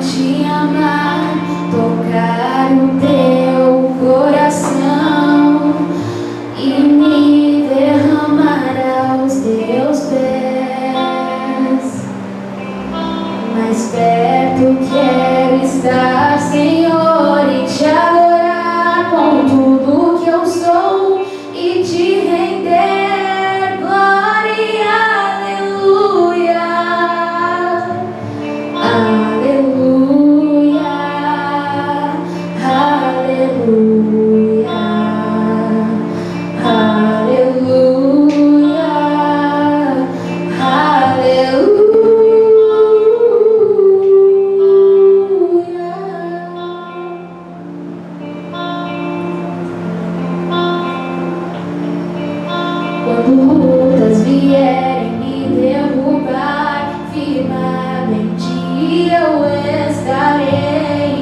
te amar, tocar o teu coração e me derramar aos teus pés. Mais perto quero estar, Senhor, e te adorar com tudo que eu sou e te render glória, aleluia, aleluia, aleluia, aleluia, aleluia. Quando lutas vierem me derrubar, firmemente eu estarei,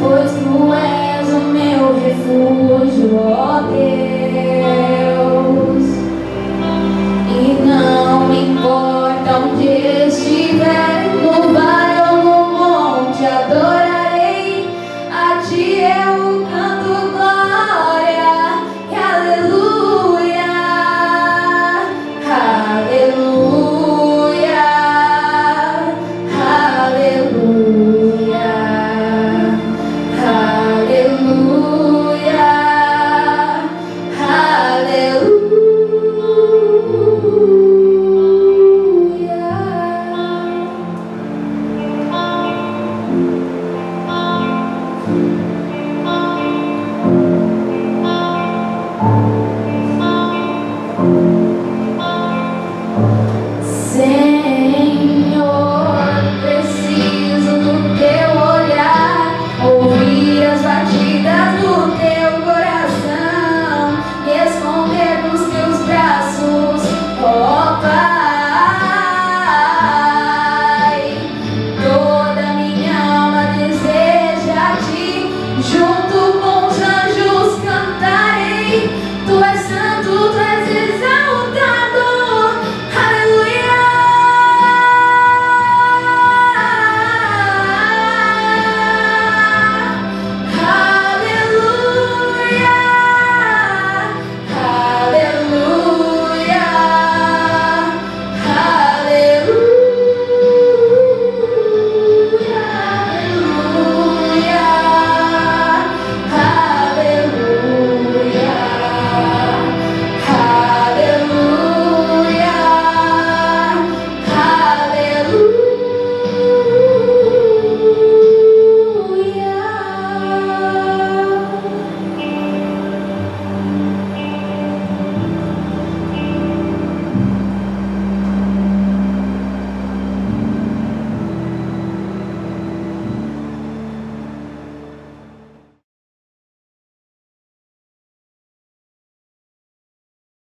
pois tu és o meu refúgio, ó Deus.